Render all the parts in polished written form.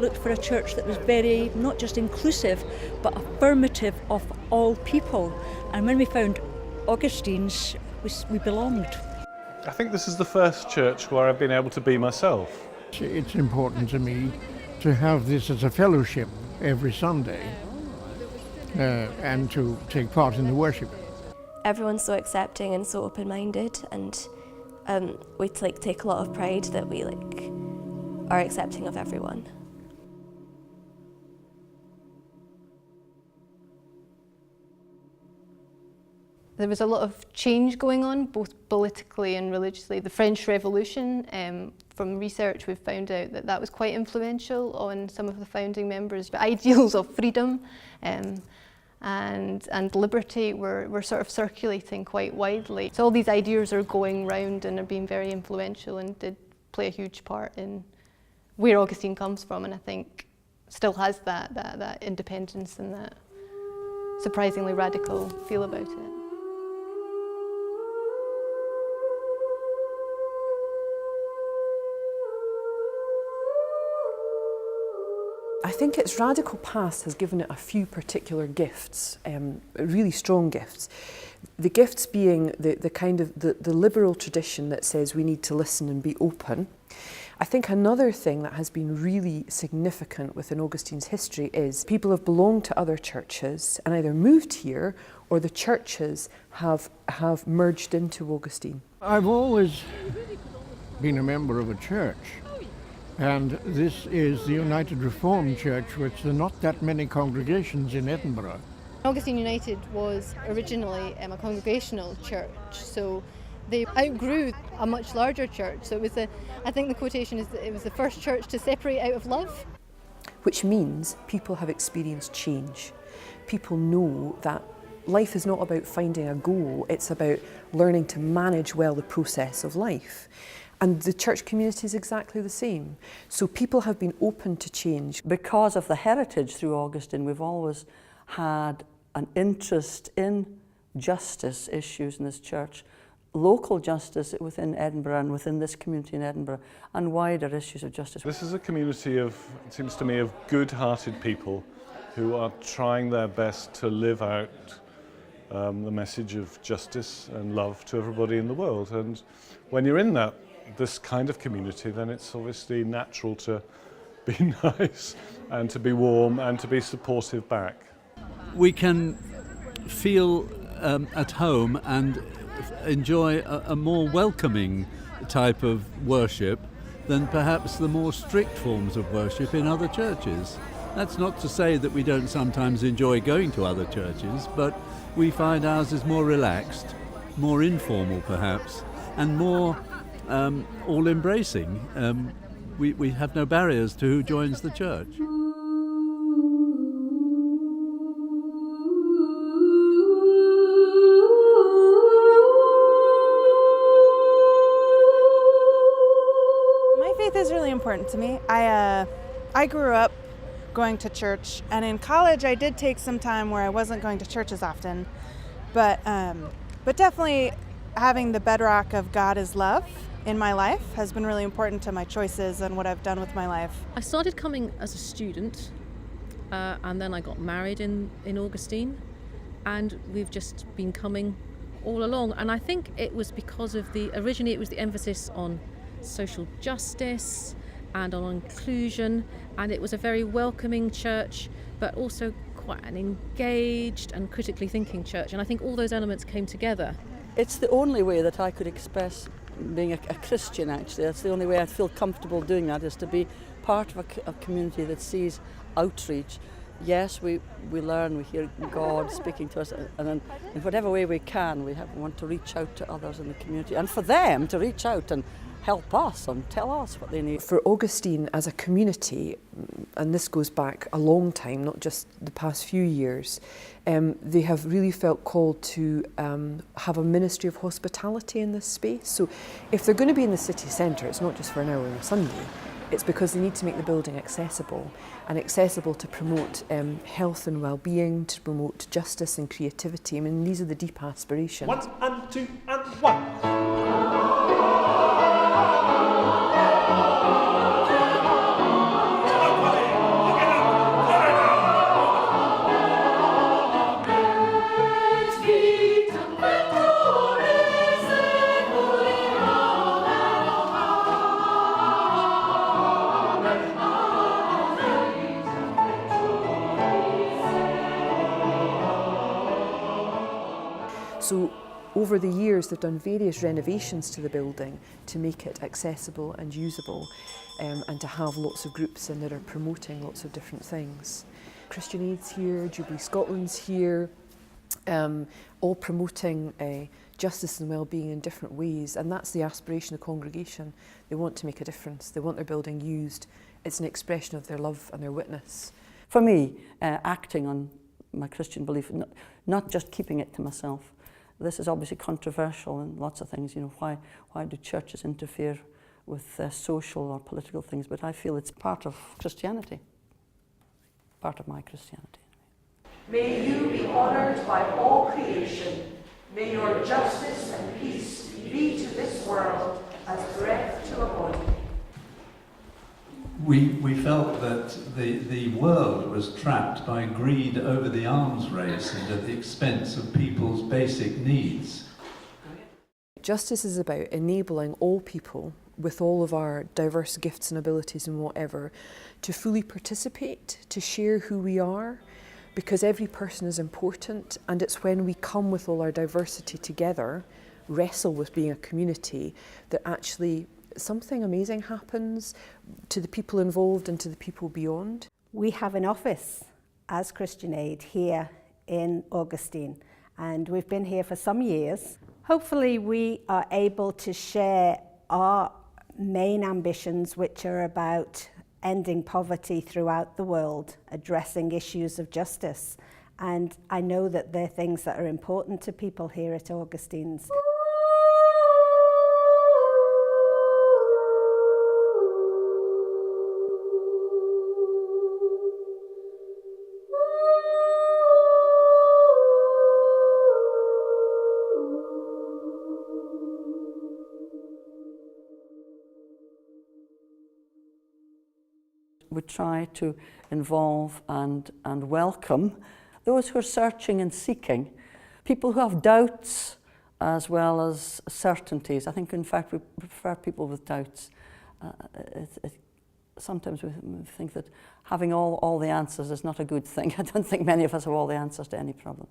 We looked for a church that was very, not just inclusive, but affirmative of all people. And when we found Augustine's, we belonged. I think this is the first church where I've been able to be myself. It's important to me to have this as a fellowship every Sunday and to take part in the worship. Everyone's so accepting and so open-minded, and we take a lot of pride that we are accepting of everyone. There was a lot of change going on, both politically and religiously. The French Revolution, from research we've found out that was quite influential on some of the founding members. The ideals of freedom and liberty were sort of circulating quite widely. So all these ideas are going round and are being very influential and did play a huge part in where Augustine comes from, and I think still has that independence and that surprisingly radical feel about it. I think its radical past has given it a few particular gifts, really strong gifts. The gifts being the kind of the liberal tradition that says we need to listen and be open. I think another thing that has been really significant within Augustine's history is people have belonged to other churches and either moved here or the churches have merged into Augustine. I've always been a member of a church. And this is the United Reformed Church, which there are not that many congregations in Edinburgh. Augustine United was originally a congregational church, so they outgrew a much larger church. So it was I think the quotation is that it was the first church to separate out of love. Which means people have experienced change. People know that life is not about finding a goal, it's about learning to manage well the process of life. And the church community is exactly the same. So people have been open to change. Because of the heritage through Augustine, we've always had an interest in justice issues in this church, local justice within Edinburgh and within this community in Edinburgh, and wider issues of justice. This is a community of, it seems to me, of good-hearted people who are trying their best to live out the message of justice and love to everybody in the world. And when you're in this kind of community, then it's obviously natural to be nice and to be warm and to be supportive back. We can feel at home and enjoy a more welcoming type of worship than perhaps the more strict forms of worship in other churches. That's not to say that we don't sometimes enjoy going to other churches, but we find ours is more relaxed, more informal perhaps, and more all-embracing. We have no barriers to who joins the church. My faith is really important to me. I grew up going to church, and in college I did take some time where I wasn't going to church as often, but definitely having the bedrock of God is love in my life has been really important to my choices and what I've done with my life. I started coming as a student and then I got married in Augustine, and we've just been coming all along, and I think it was because of originally it was the emphasis on social justice and on inclusion, and it was a very welcoming church but also quite an engaged and critically thinking church, and I think all those elements came together. It's the only way that I could express being a Christian, actually. That's the only way I feel comfortable doing that, is to be part of a community that sees outreach. Yes, we learn, we hear God speaking to us, and in whatever way we can, we want to reach out to others in the community, and for them to reach out and help us and tell us what they need. For Augustine as a community, and this goes back a long time, not just the past few years, they have really felt called to have a ministry of hospitality in this space. So if they're going to be in the city centre, it's not just for an hour on a Sunday, it's because they need to make the building accessible, and accessible to promote health and well-being, to promote justice and creativity. I mean, these are the deep aspirations. 1 and 2 and 1. So over the years they've done various renovations to the building to make it accessible and usable, and to have lots of groups in that are promoting lots of different things. Christian Aid's here, Jubilee Scotland's here, all promoting justice and well-being in different ways, and that's the aspiration of the congregation. They want to make a difference, they want their building used. It's an expression of their love and their witness. For me, acting on my Christian belief, not just keeping it to myself. This is obviously controversial in lots of things, you know, why do churches interfere with social or political things, but I feel it's part of Christianity, part of my Christianity. May you be honoured by all creation. May your justice and peace be to this world as breath to a body. We felt that the world was trapped by greed over the arms race and at the expense of people's basic needs. Justice is about enabling all people, with all of our diverse gifts and abilities and whatever, to fully participate, to share who we are, because every person is important, and it's when we come with all our diversity together, wrestle with being a community, that actually something amazing happens to the people involved and to the people beyond. We have an office as Christian Aid here in Augustine, and we've been here for some years. Hopefully we are able to share our main ambitions, which are about ending poverty throughout the world, addressing issues of justice. And I know that they're things that are important to people here at Augustine's. We try to involve and welcome those who are searching and seeking, people who have doubts as well as certainties. I think, in fact, we prefer people with doubts. Sometimes we think that having all the answers is not a good thing. I don't think many of us have all the answers to any problem.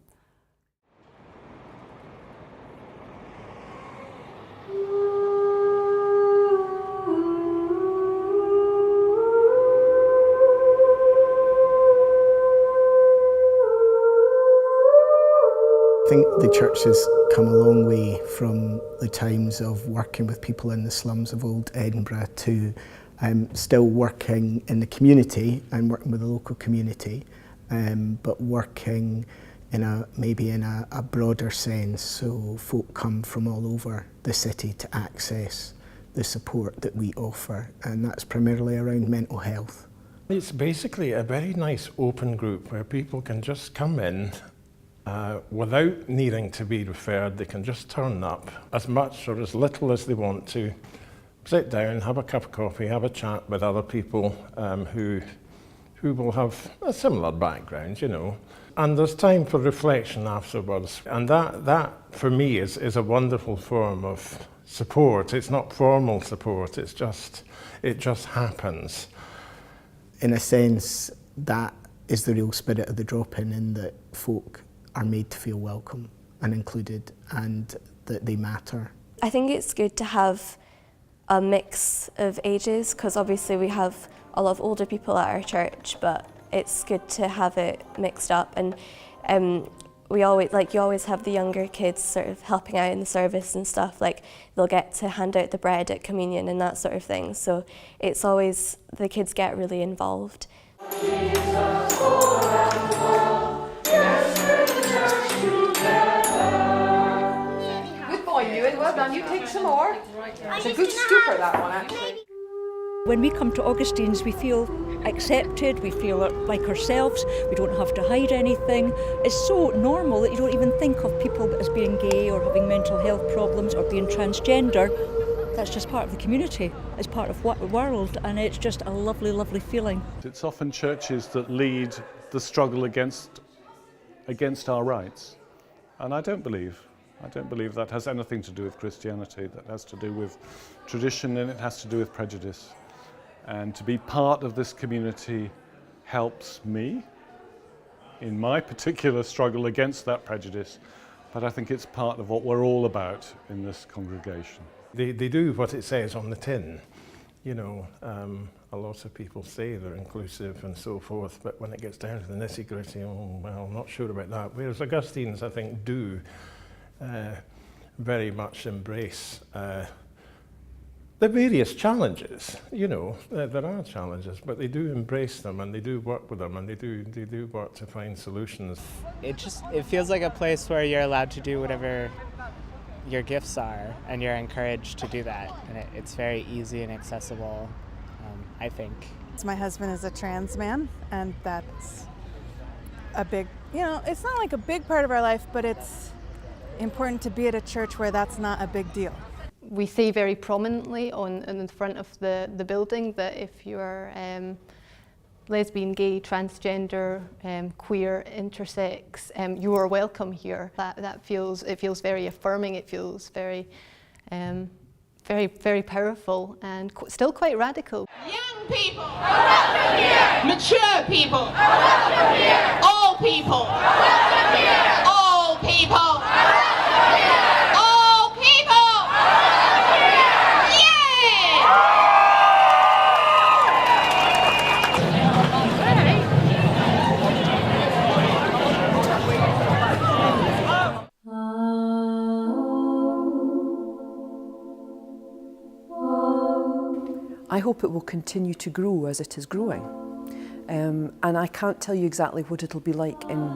I think the church has come a long way from the times of working with people in the slums of old Edinburgh to still working in the community and working with the local community, but working maybe in a broader sense, so folk come from all over the city to access the support that we offer, and that's primarily around mental health. It's basically a very nice open group where people can just come in without needing to be referred. They can just turn up as much or as little as they want to, sit down, have a cup of coffee, have a chat with other people who will have a similar background, you know. And there's time for reflection afterwards. And that for me is a wonderful form of support. It's not formal support, it just happens. In a sense, that is the real spirit of the drop-in, in that folk are made to feel welcome and included and that they matter. I think it's good to have a mix of ages, because obviously we have a lot of older people at our church, but it's good to have it mixed up. And you always have the younger kids sort of helping out in the service and stuff. Like, they'll get to hand out the bread at communion and that sort of thing. So it's always, the kids get really involved. Good boy, Ewan. Well done. You take some more. It's a good scooper, that one, actually. When we come to Augustine's, we feel accepted, we feel like ourselves, we don't have to hide anything. It's so normal that you don't even think of people as being gay or having mental health problems or being transgender. That's just part of the community, it's part of the world, and it's just a lovely, lovely feeling. It's often churches that lead the struggle against our rights, and I don't believe that has anything to do with Christianity. That has to do with tradition, and it has to do with prejudice. And to be part of this community helps me in my particular struggle against that prejudice, but I think it's part of what we're all about in this congregation. They do what it says on the tin. You know, a lot of people say they're inclusive and so forth, but when it gets down to the nitty-gritty, oh, well, I'm not sure about that. Whereas Augustine's, I think, do very much embrace the various challenges. You know, there are challenges, but they do embrace them and they do work with them and they do work to find solutions. It feels like a place where you're allowed to do whatever your gifts are, and you're encouraged to do that. And it's very easy and accessible, I think. My husband is a trans man, and that's a big, you know, it's not like a big part of our life, but it's important to be at a church where that's not a big deal. We say very prominently in the front of the building that if you're lesbian, gay, transgender, queer, intersex, you are welcome here. It feels very affirming. It feels very, very powerful and still quite radical. Young people, mature people, all people, all people. I hope it will continue to grow as it is growing. And I can't tell you exactly what it'll be like in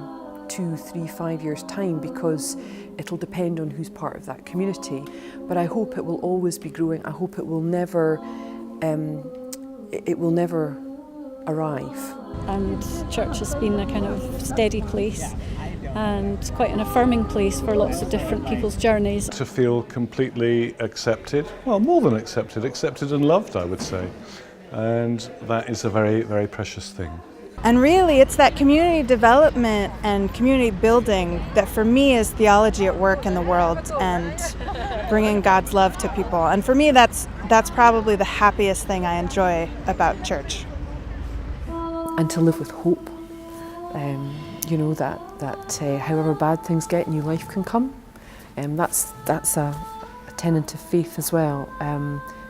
2, 3, 5 years' time, because it'll depend on who's part of that community. But I hope it will always be growing. I hope it will never arrive. And church has been a kind of steady place and quite an affirming place for lots of different people's journeys. To feel completely accepted, well, more than accepted and loved, I would say. And that is a very, very precious thing. And really, it's that community development and community building that for me is theology at work in the world and bringing God's love to people. And for me, that's probably the happiest thing I enjoy about church. And to live with hope. You know, that however bad things get, new life can come. That's a tenet of faith as well.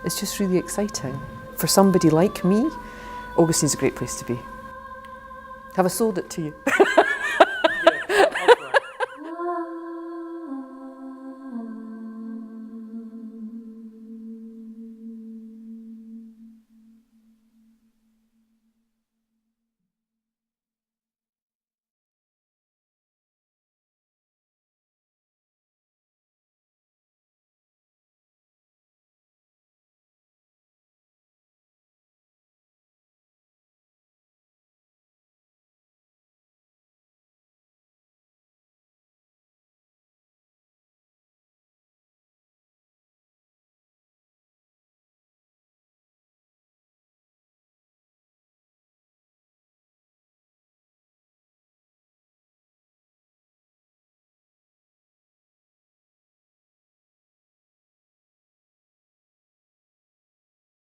It's just really exciting. For somebody like me, Augustine's a great place to be. Have I sold it to you?